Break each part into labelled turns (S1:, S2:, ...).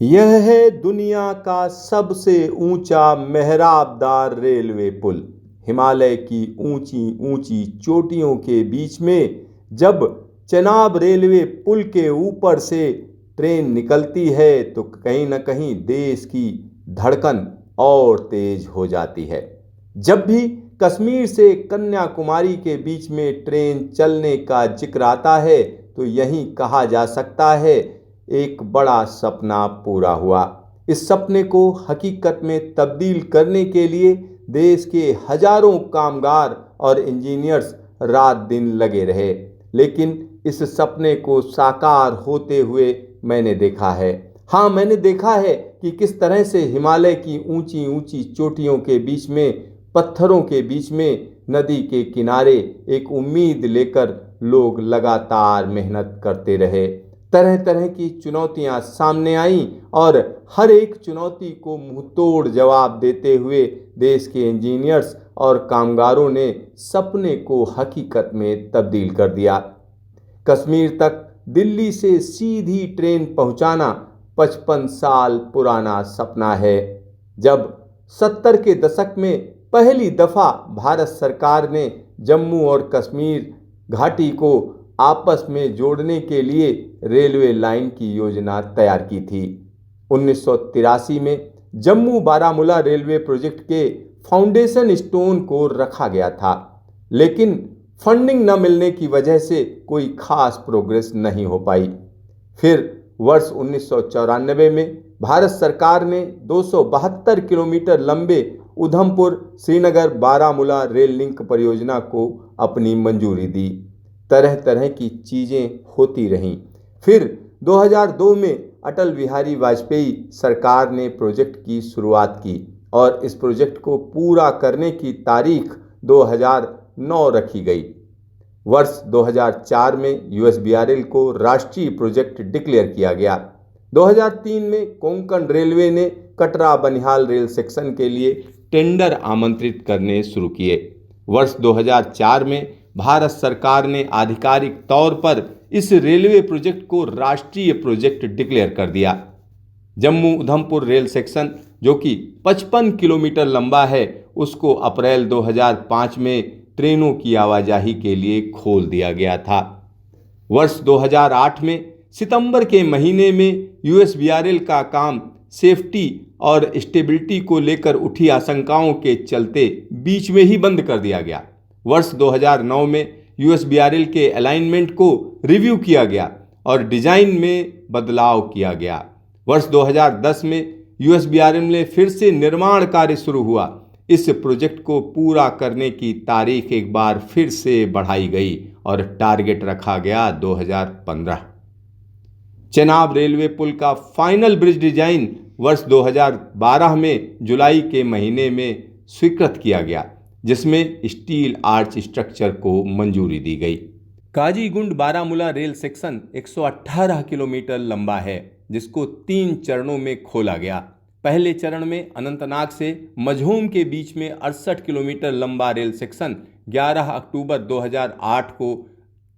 S1: यह है दुनिया का सबसे ऊंचा मेहराबदार रेलवे पुल। हिमालय की ऊंची ऊंची चोटियों के बीच में जब चेनाब रेलवे पुल के ऊपर से ट्रेन निकलती है तो कहीं न कहीं देश की धड़कन और तेज हो जाती है। जब भी कश्मीर से कन्याकुमारी के बीच में ट्रेन चलने का जिक्र आता है तो यही कहा जा सकता है, एक बड़ा सपना पूरा हुआ। इस सपने को हकीकत में तब्दील करने के लिए देश के हजारों कामगार और इंजीनियर्स रात दिन लगे रहे, लेकिन इस सपने को साकार होते हुए मैंने देखा है। हाँ, मैंने देखा है कि किस तरह से हिमालय की ऊंची ऊंची चोटियों के बीच में, पत्थरों के बीच में, नदी के किनारे एक उम्मीद लेकर लोग लगातार मेहनत करते रहे। तरह तरह की चुनौतियां सामने आईं और हर एक चुनौती को मुंहतोड़ जवाब देते हुए देश के इंजीनियर्स और कामगारों ने सपने को हकीकत में तब्दील कर दिया। कश्मीर तक दिल्ली से सीधी ट्रेन पहुंचाना 55 साल पुराना सपना है। जब 70 के दशक में पहली दफा भारत सरकार ने जम्मू और कश्मीर घाटी को आपस में जोड़ने के लिए रेलवे लाइन की योजना तैयार की थी। 1983 में जम्मू बारामूला रेलवे प्रोजेक्ट के फाउंडेशन स्टोन को रखा गया था, लेकिन फंडिंग न मिलने की वजह से कोई खास प्रोग्रेस नहीं हो पाई। फिर वर्ष 1994 में भारत सरकार ने 272 किलोमीटर लंबे उधमपुर श्रीनगर बारामूला रेल लिंक परियोजना को अपनी मंजूरी दी। तरह तरह की चीजें होती रहीं। फिर 2002 में अटल बिहारी वाजपेयी सरकार ने प्रोजेक्ट की शुरुआत की और इस प्रोजेक्ट को पूरा करने की तारीख 2009 रखी गई। वर्ष 2004 में यूएसबीआरएल को राष्ट्रीय प्रोजेक्ट डिक्लेयर किया गया। 2003 में कोंकण रेलवे ने कटरा बनिहाल रेल सेक्शन के लिए टेंडर आमंत्रित करने शुरू किए। वर्ष 2004 में भारत सरकार ने आधिकारिक तौर पर इस रेलवे प्रोजेक्ट को राष्ट्रीय प्रोजेक्ट डिक्लेयर कर दिया। जम्मू उधमपुर रेल सेक्शन, जो कि 55 किलोमीटर लंबा है, उसको अप्रैल 2005 में ट्रेनों की आवाजाही के लिए खोल दिया गया था। वर्ष 2008 में सितंबर के महीने में यूएसबीआरएल का काम सेफ्टी और स्टेबिलिटी को लेकर उठी आशंकाओं के चलते बीच में ही बंद कर दिया गया। वर्ष 2009 में यूएसबीआरएल के अलाइनमेंट को रिव्यू किया गया और डिजाइन में बदलाव किया गया। वर्ष 2010 में यूएसबीआरएल में फिर से निर्माण कार्य शुरू हुआ। इस प्रोजेक्ट को पूरा करने की तारीख एक बार फिर से बढ़ाई गई और टारगेट रखा गया 2015। चेनाब रेलवे पुल का फाइनल ब्रिज डिजाइन वर्ष 2012 में जुलाई के महीने में स्वीकृत किया गया, जिसमें स्टील आर्च स्ट्रक्चर को मंजूरी दी गई। Qazigund Baramulla rail section 118 kilometre लंबा है, जिसको 3 चरणों में खोला गया। पहले चरण में अनंतनाग से मझूम के बीच में 68 किलोमीटर लंबा रेल सेक्शन 11 अक्टूबर 2008 को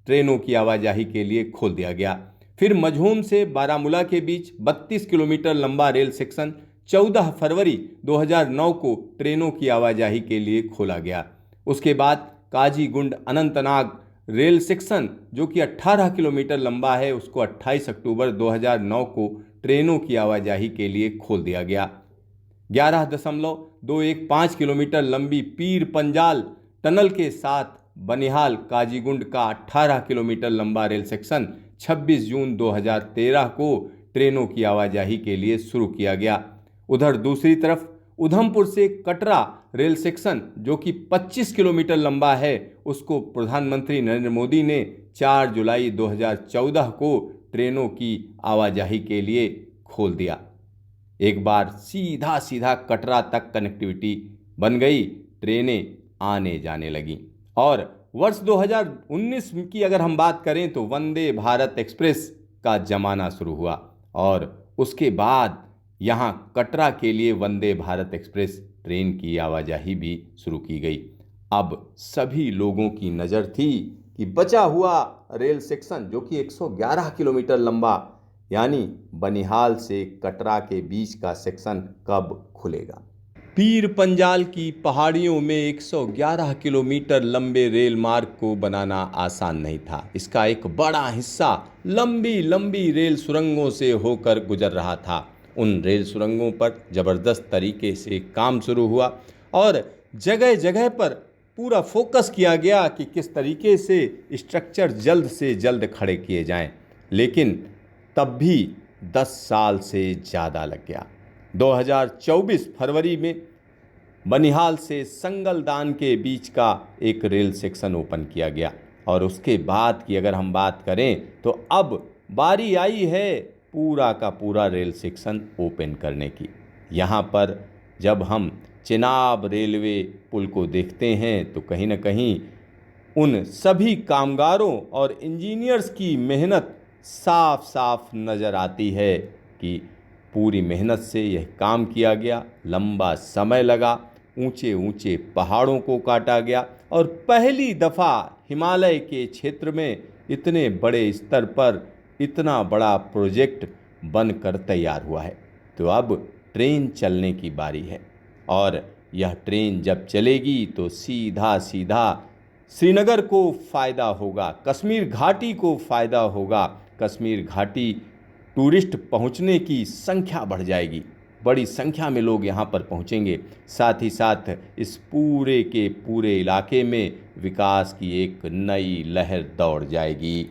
S1: ट्रेनों की आवाजाही के लिए खोल दिया गया। फिर मझूम से बारामूला के बीच 32 किलोमीटर लंबा रेल सेक्शन 14 फरवरी 2009 को ट्रेनों की आवाजाही के लिए खोला गया। उसके बाद काजीगुंड अनंतनाग रेल सेक्शन, जो कि 18 किलोमीटर लंबा है, उसको 28 अक्टूबर 2009 को ट्रेनों की आवाजाही के लिए खोल दिया गया। 11.215 किलोमीटर लंबी पीर पंजाल टनल के साथ बनिहाल काजीगुंड का 18 किलोमीटर लंबा रेल सेक्शन 26 जून 2013 को ट्रेनों की आवाजाही के लिए शुरू किया गया। उधर दूसरी तरफ उधमपुर से कटरा रेल सेक्शन, जो कि 25 किलोमीटर लंबा है, उसको प्रधानमंत्री नरेंद्र मोदी ने 4 जुलाई 2014 को ट्रेनों की आवाजाही के लिए खोल दिया। एक बार सीधा सीधा कटरा तक कनेक्टिविटी बन गई, ट्रेनें आने जाने लगीं। और वर्ष 2019 की अगर हम बात करें तो वंदे भारत एक्सप्रेस का जमाना शुरू हुआ और उसके बाद यहाँ कटरा के लिए वंदे भारत एक्सप्रेस ट्रेन की आवाजाही भी शुरू की गई। अब सभी लोगों की नज़र थी कि बचा हुआ रेल सेक्शन, जो कि 111 किलोमीटर लंबा, यानी बनिहाल से कटरा के बीच का सेक्शन कब खुलेगा। पीर पंजाल की पहाड़ियों में 111 किलोमीटर लंबे रेल मार्ग को बनाना आसान नहीं था। इसका एक बड़ा हिस्सा लंबी लंबी रेल सुरंगों से होकर गुजर रहा था। उन रेल सुरंगों पर ज़बरदस्त तरीके से काम शुरू हुआ और जगह जगह पर पूरा फोकस किया गया कि किस तरीके से स्ट्रक्चर जल्द से जल्द खड़े किए जाएं। लेकिन तब भी 10 साल से ज़्यादा लग गया। 2024 फरवरी में बनिहाल से संगलदान के बीच का एक रेल सेक्शन ओपन किया गया और उसके बाद की अगर हम बात करें तो अब बारी आई है पूरा का पूरा रेल सेक्शन ओपन करने की। यहाँ पर जब हम चेनाब रेलवे पुल को देखते हैं तो कहीं ना कहीं उन सभी कामगारों और इंजीनियर्स की मेहनत साफ साफ नज़र आती है कि पूरी मेहनत से यह काम किया गया, लंबा समय लगा, ऊंचे ऊंचे पहाड़ों को काटा गया और पहली दफ़ा हिमालय के क्षेत्र में इतने बड़े स्तर पर इतना बड़ा प्रोजेक्ट बनकर तैयार हुआ है। तो अब ट्रेन चलने की बारी है और यह ट्रेन जब चलेगी तो सीधा सीधा श्रीनगर को फ़ायदा होगा, कश्मीर घाटी को फ़ायदा होगा। कश्मीर घाटी टूरिस्ट पहुंचने की संख्या बढ़ जाएगी, बड़ी संख्या में लोग यहाँ पर पहुँचेंगे। साथ ही साथ इस पूरे के पूरे इलाके में विकास की एक नई लहर दौड़ जाएगी।